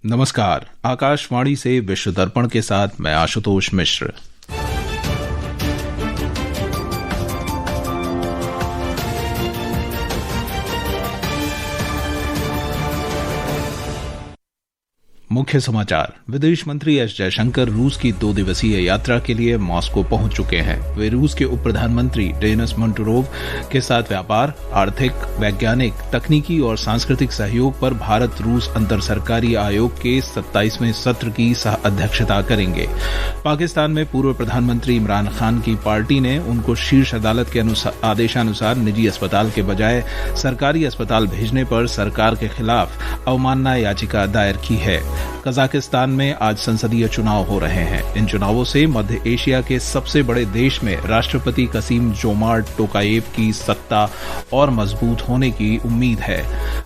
नमस्कार। आकाशवाणी से विश्व दर्पण के साथ मैं आशुतोष मिश्र। मुख्य समाचार। विदेश मंत्री एस जयशंकर रूस की 2 दिवसीय यात्रा के लिए मॉस्को पहुंच चुके हैं। वे रूस के उप प्रधानमंत्री डेनिस मोंटोरोव के साथ व्यापार, आर्थिक, वैज्ञानिक, तकनीकी और सांस्कृतिक सहयोग पर भारत रूस अंतर सरकारी आयोग के 27वें सत्र की सह अध्यक्षता करेंगे। पाकिस्तान में पूर्व प्रधानमंत्री इमरान खान की पार्टी ने उनको शीर्ष अदालत के आदेशानुसार निजी अस्पताल के बजाय सरकारी अस्पताल भेजने पर सरकार के खिलाफ अवमानना याचिका दायर की है। कजाकिस्तान में आज संसदीय चुनाव हो रहे हैं। इन चुनावों से मध्य एशिया के सबसे बड़े देश में राष्ट्रपति कसीम जोमार्ट टोकायेव की सत्ता और मजबूत होने की उम्मीद है।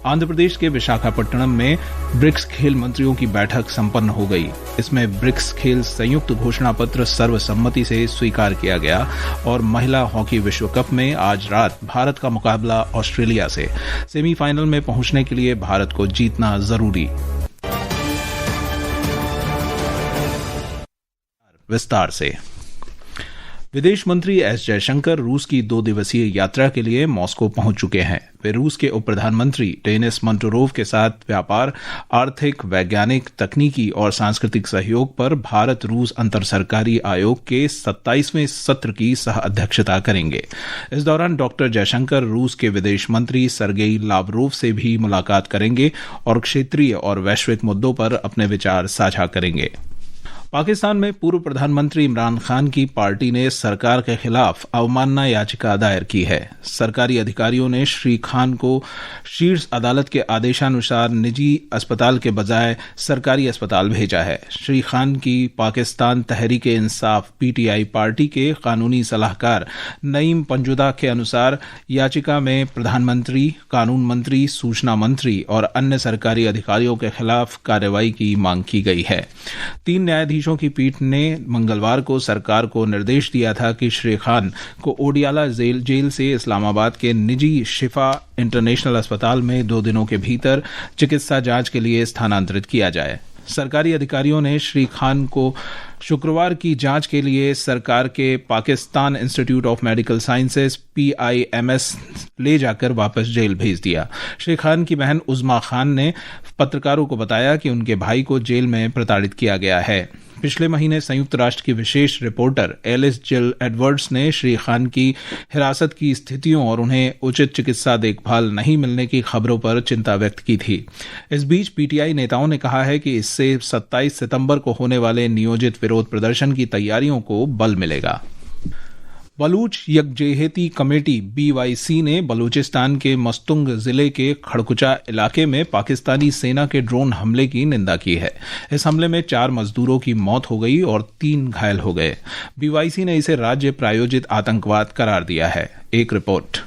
आंध्र प्रदेश के विशाखापट्टनम में ब्रिक्स खेल मंत्रियों की बैठक संपन्न हो गई। इसमें ब्रिक्स खेल संयुक्त घोषणा पत्र सर्वसम्मति से स्वीकार किया गया और महिला हॉकी विश्व कप में आज रात भारत का मुकाबला ऑस्ट्रेलिया से। सेमीफाइनल में पहुंचने के लिए भारत को जीतना जरूरी। विस्तार से। विदेश मंत्री एस जयशंकर रूस की 2 दिवसीय यात्रा के लिए मॉस्को पहुंच चुके हैं। वे रूस के उप प्रधानमंत्री डेनिस मोंटोरोव के साथ व्यापार, आर्थिक, वैज्ञानिक, तकनीकी और सांस्कृतिक सहयोग पर भारत रूस अंतर सरकारी आयोग के 27वें सत्र की सह अध्यक्षता करेंगे। इस दौरान डॉक्टर जयशंकर रूस के विदेश मंत्री सर्गेई लावरोव से भी मुलाकात करेंगे और क्षेत्रीय और वैश्विक मुद्दों पर अपने विचार साझा करेंगे। पाकिस्तान में पूर्व प्रधानमंत्री इमरान खान की पार्टी ने सरकार के खिलाफ अवमानना याचिका दायर की है। सरकारी अधिकारियों ने श्री खान को शीर्ष अदालत के आदेशानुसार निजी अस्पताल के बजाय सरकारी अस्पताल भेजा है। श्री खान की पाकिस्तान तहरीक-ए-इंसाफ पीटीआई पार्टी के कानूनी सलाहकार नईम पंजुदा के अनुसार याचिका में प्रधानमंत्री, कानून मंत्री, सूचना मंत्री और अन्य सरकारी अधिकारियों के खिलाफ कार्रवाई की मांग की गई है। 3 न्यायाधीशों की पीठ ने मंगलवार को सरकार को निर्देश दिया था कि श्री खान को ओडियाला जेल से इस्लामाबाद के निजी शिफा इंटरनेशनल अस्पताल में 2 दिनों के भीतर चिकित्सा जांच के लिए स्थानांतरित किया जाए। सरकारी अधिकारियों ने श्री खान को शुक्रवार की जांच के लिए सरकार के Pakistan institute of medical sciences PIMS ले जाकर वापस जेल भेज दिया। श्री खान की बहन उज़्मा खान ने पत्रकारों को बताया कि उनके भाई को जेल में प्रताड़ित किया गया है। पिछले महीने संयुक्त राष्ट्र की विशेष रिपोर्टर एलिस जिल एडवर्ड्स ने श्री खान की हिरासत की स्थितियों और उन्हें उचित चिकित्सा देखभाल नहीं मिलने की खबरों पर चिंता व्यक्त की थी। इस बीच पीटीआई नेताओं ने कहा है कि इससे 27 सितंबर को होने वाले नियोजित विरोध प्रदर्शन की तैयारियों को बल मिलेगा। बलूच यकजहती कमेटी BYC ने बलूचिस्तान के मस्तुंग जिले के खड़कुचा इलाके में पाकिस्तानी सेना के ड्रोन हमले की निंदा की है। इस हमले में 4 मजदूरों की मौत हो गई और 3 घायल हो गए। BYC ने इसे राज्य प्रायोजित आतंकवाद करार दिया है। एक रिपोर्ट।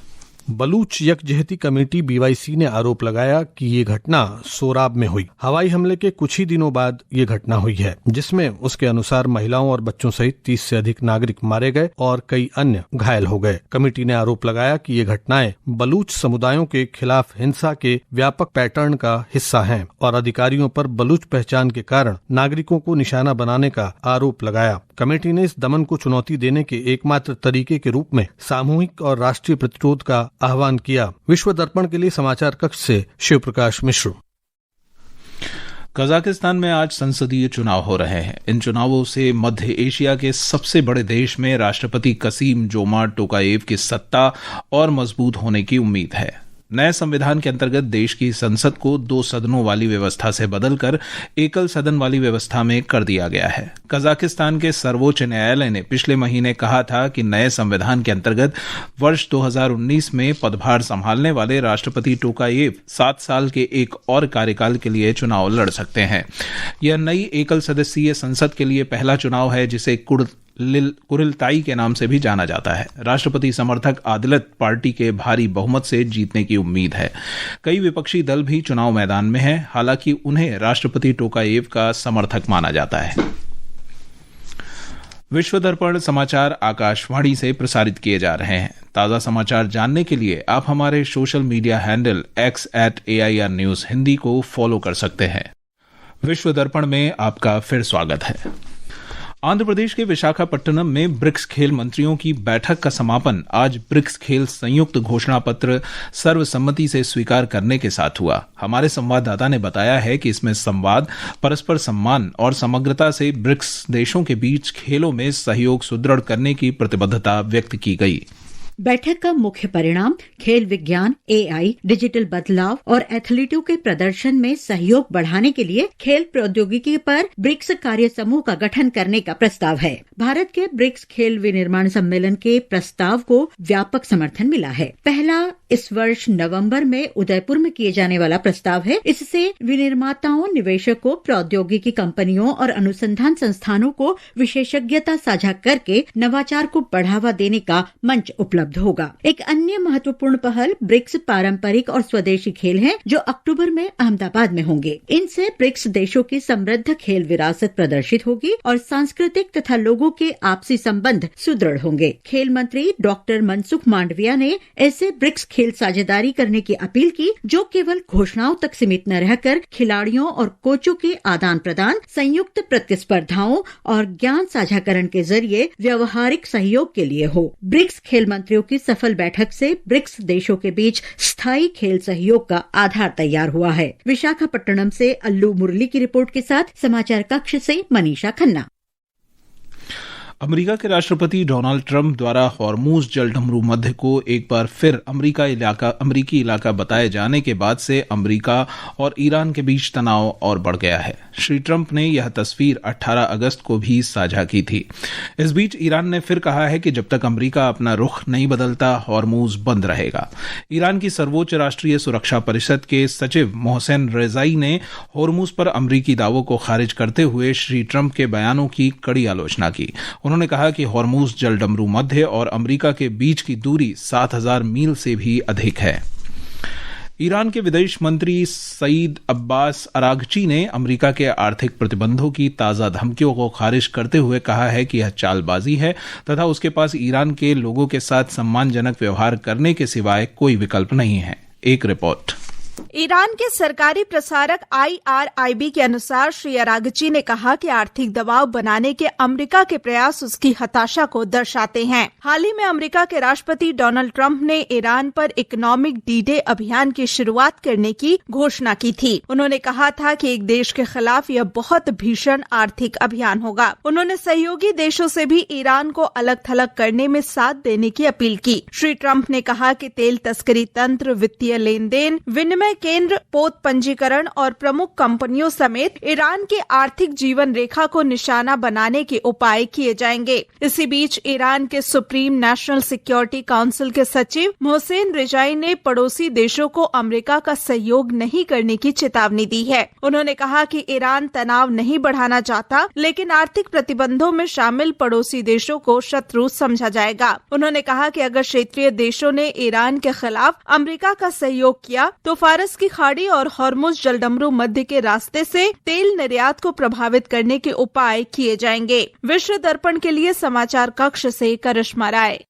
बलूच यकजहती कमेटी BYC ने आरोप लगाया कि ये घटना सोराब में हुई। हवाई हमले के कुछ ही दिनों बाद ये घटना हुई है, जिसमें उसके अनुसार महिलाओं और बच्चों सहित 30 से अधिक नागरिक मारे गए और कई अन्य घायल हो गए। कमेटी ने आरोप लगाया कि ये घटनाएं बलूच समुदायों के खिलाफ हिंसा के व्यापक पैटर्न का हिस्सा हैं और अधिकारियों पर बलूच पहचान के कारण नागरिकों को निशाना बनाने का आरोप लगाया। कमेटी ने इस दमन को चुनौती देने के एकमात्र तरीके के रूप में सामूहिक और राष्ट्रीय प्रतिरोध का आह्वान किया। विश्व दर्पण के लिए समाचार कक्ष से शिव प्रकाश मिश्र। कजाकिस्तान में आज संसदीय चुनाव हो रहे हैं। इन चुनावों से मध्य एशिया के सबसे बड़े देश में राष्ट्रपति कसीम जोमार्ट टोकायेव की सत्ता और मजबूत होने की उम्मीद है। नए संविधान के अंतर्गत देश की संसद को 2 सदनों वाली व्यवस्था से बदलकर एकल सदन वाली व्यवस्था में कर दिया गया है। कजाकिस्तान के सर्वोच्च न्यायालय ने पिछले महीने कहा था कि नए संविधान के अंतर्गत वर्ष 2019 में पदभार संभालने वाले राष्ट्रपति टोकायेव 7 साल के एक और कार्यकाल के लिए चुनाव लड़ सकते हैं। यह नई एकल सदस्यीय संसद के लिए पहला चुनाव है जिसे कुरिलताई के नाम से भी जाना जाता है। राष्ट्रपति समर्थक आदिलत पार्टी के भारी बहुमत से जीतने की उम्मीद है। कई विपक्षी दल भी चुनाव मैदान में हैं, हालांकि उन्हें राष्ट्रपति टोकायेव का समर्थक माना जाता है। विश्व दर्पण समाचार आकाशवाणी से प्रसारित किए जा रहे हैं। ताज़ा समाचार जानने के लिए आप हमारे social media handle X @AIR News Hindi को फॉलो कर सकते हैं। विश्व दर्पण में आपका फिर स्वागत है। आंध्र प्रदेश के विशाखापट्टनम में ब्रिक्स खेल मंत्रियों की बैठक का समापन आज ब्रिक्स खेल संयुक्त घोषणा पत्र सर्वसम्मति से स्वीकार करने के साथ हुआ। हमारे संवाददाता ने बताया है कि इसमें संवाद, परस्पर सम्मान और समग्रता से ब्रिक्स देशों के बीच खेलों में सहयोग सुदृढ़ करने की प्रतिबद्धता व्यक्त की गई। बैठक का मुख्य परिणाम खेल विज्ञान, एआई, डिजिटल बदलाव और एथलीटों के प्रदर्शन में सहयोग बढ़ाने के लिए खेल प्रौद्योगिकी पर ब्रिक्स कार्य समूह का गठन करने का प्रस्ताव है। भारत के ब्रिक्स खेल विनिर्माण सम्मेलन के प्रस्ताव को व्यापक समर्थन मिला है। पहला इस वर्ष नवंबर में उदयपुर में किए जाने वाला प्रस्ताव है। इससे विनिर्माताओं, निवेशकों, प्रौद्योगिकी कंपनियों और अनुसंधान संस्थानों को विशेषज्ञता साझा करके नवाचार को बढ़ावा देने का मंच उपलब्ध होगा। एक अन्य महत्वपूर्ण पहल ब्रिक्स पारंपरिक और स्वदेशी खेल हैं, जो अक्टूबर में अहमदाबाद में होंगे। इनसे ब्रिक्स देशों की समृद्ध खेल विरासत प्रदर्शित होगी और सांस्कृतिक तथा लोगों के आपसी संबंध सुदृढ़ होंगे। खेल मंत्री डॉक्टर मनसुख मांडविया ने ऐसे ब्रिक्स खेल साझेदारी करने की अपील की, जो केवल घोषणाओं तक सीमित न रहकर खिलाड़ियों और कोचों के आदान प्रदान, संयुक्त प्रतिस्पर्धाओं और ज्ञान साझाकरण के जरिए व्यवहारिक सहयोग के लिए हो। ब्रिक्स खेल मंत्रियों की सफल बैठक से ब्रिक्स देशों के बीच स्थायी खेल सहयोग का आधार तैयार हुआ है। विशाखापट्टनम से अल्लू मुरली की रिपोर्ट के साथ समाचार कक्ष से मनीषा खन्ना। अमेरिका के राष्ट्रपति डोनाल्ड ट्रंप द्वारा हॉर्मुज जलडमरू मध्य को एक बार फिर अमेरिकी इलाका बताए जाने के बाद से अमेरिका और ईरान के बीच तनाव और बढ़ गया है। श्री ट्रंप ने यह तस्वीर 18 अगस्त को भी साझा की थी। इस बीच ईरान ने फिर कहा है कि जब तक अमेरिका अपना रुख नहीं बदलता, हॉर्मुज बंद रहेगा। ईरान की सर्वोच्च राष्ट्रीय सुरक्षा परिषद के सचिव मोहसेन रेजाई ने हॉर्मुज पर अमेरिकी दावों को खारिज करते हुए श्री ट्रंप के बयानों की कड़ी आलोचना की। उन्होंने कहा कि हॉर्मुज जलडमरू मध्य और अमेरिका के बीच की दूरी 7000 मील से भी अधिक है। ईरान के विदेश मंत्री सईद अब्बास अरागची ने अमेरिका के आर्थिक प्रतिबंधों की ताज़ा धमकियों को खारिज करते हुए कहा है कि यह चालबाजी है तथा उसके पास ईरान के लोगों के साथ सम्मानजनक व्यवहार करने के सिवाय कोई विकल्प नहीं है। एक रिपोर्ट। ईरान के सरकारी प्रसारक IRIB के अनुसार श्री अरागची ने कहा कि आर्थिक दबाव बनाने के अमेरिका के प्रयास उसकी हताशा को दर्शाते हैं। हाल ही में अमेरिका के राष्ट्रपति डोनाल्ड ट्रंप ने ईरान पर इकोनॉमिक डी-डे अभियान की शुरुआत करने की घोषणा की थी। उन्होंने कहा था कि एक देश के खिलाफ यह बहुत भीषण आर्थिक अभियान होगा। उन्होंने सहयोगी देशों से भी ईरान को अलग थलग करने में साथ देने की अपील की। श्री ट्रंप ने कहा कि तेल तस्करी तंत्र, वित्तीय लेन देन, विनिमय केंद्र, पोत पंजीकरण और प्रमुख कंपनियों समेत ईरान की आर्थिक जीवन रेखा को निशाना बनाने के उपाय किए जाएंगे। इसी बीच ईरान के सुप्रीम नेशनल सिक्योरिटी काउंसिल के सचिव मोहसेन रेजाई ने पड़ोसी देशों को अमेरिका का सहयोग नहीं करने की चेतावनी दी है। उन्होंने कहा कि ईरान तनाव नहीं बढ़ाना चाहता, लेकिन आर्थिक प्रतिबंधों में शामिल पड़ोसी देशों को शत्रु समझा जाएगा। उन्होंने कहा कि अगर क्षेत्रीय देशों ने ईरान के खिलाफ अमेरिका का सहयोग किया तो फारस की खाड़ी और हॉर्मुज जलडमरू मध्य के रास्ते से तेल निर्यात को प्रभावित करने के उपाय किए जाएंगे। विश्व दर्पण के लिए समाचार कक्ष से करिश्मा राय।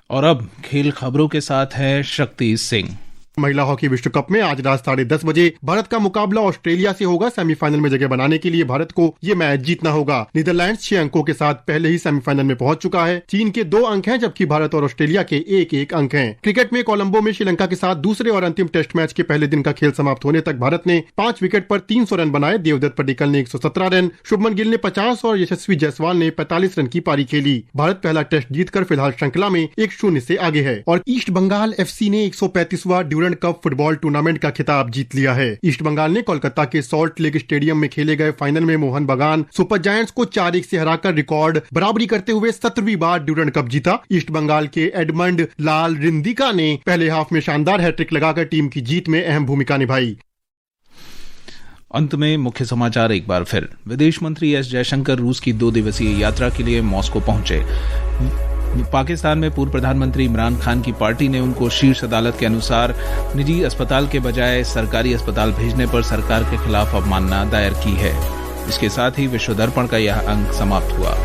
और अब खेल खबरों के साथ है शक्ति सिंह। महिला हॉकी विश्व कप में आज रात 10:30 बजे भारत का मुकाबला ऑस्ट्रेलिया से होगा। सेमीफाइनल में जगह बनाने के लिए भारत को ये मैच जीतना होगा। नीदरलैंड्स 6 अंकों के साथ पहले ही सेमीफाइनल में पहुंच चुका है। चीन के 2 अंक हैं, जबकि भारत और ऑस्ट्रेलिया के 1-1 अंक हैं। क्रिकेट में कोलंबो में श्रीलंका के साथ दूसरे और अंतिम टेस्ट मैच के पहले दिन का खेल समाप्त होने तक भारत ने 5 विकेट पर 300 रन बनाए। देवदत्त पडिक्कल ने 117 रन, शुभमन गिल ने 50 और यशस्वी जायसवाल ने 45 रन की पारी खेली। भारत पहला टेस्ट जीतकर फिलहाल श्रृंखला में 1-0 से आगे है। और ईस्ट बंगाल FC ने 135वां ड्यूरेंट कप फुटबॉल टूर्नामेंट का खिताब जीत लिया है। ईस्ट बंगाल ने कोलकाता के सॉल्ट लेक स्टेडियम में खेले गए फाइनल में मोहन बगान सुपर जायंट्स को 4-1 से हराकर रिकॉर्ड बराबरी करते हुए 17वीं बार ड्यूरेंट कप जीता। ईस्ट बंगाल के एडमंड लाल रिंदिका ने पहले हाफ में शानदार हैट्रिक लगाकर टीम की जीत में अहम भूमिका निभाई। अंत में मुख्य समाचार एक बार फिर। विदेश मंत्री एस जयशंकर रूस की 2 दिवसीय यात्रा के लिए मॉस्को पहुंचे। पाकिस्तान में पूर्व प्रधानमंत्री इमरान खान की पार्टी ने उनको शीर्ष अदालत के अनुसार निजी अस्पताल के बजाय सरकारी अस्पताल भेजने पर सरकार के खिलाफ अवमानना दायर की है। इसके साथ ही विश्व दर्पण का यह अंक समाप्त हुआ।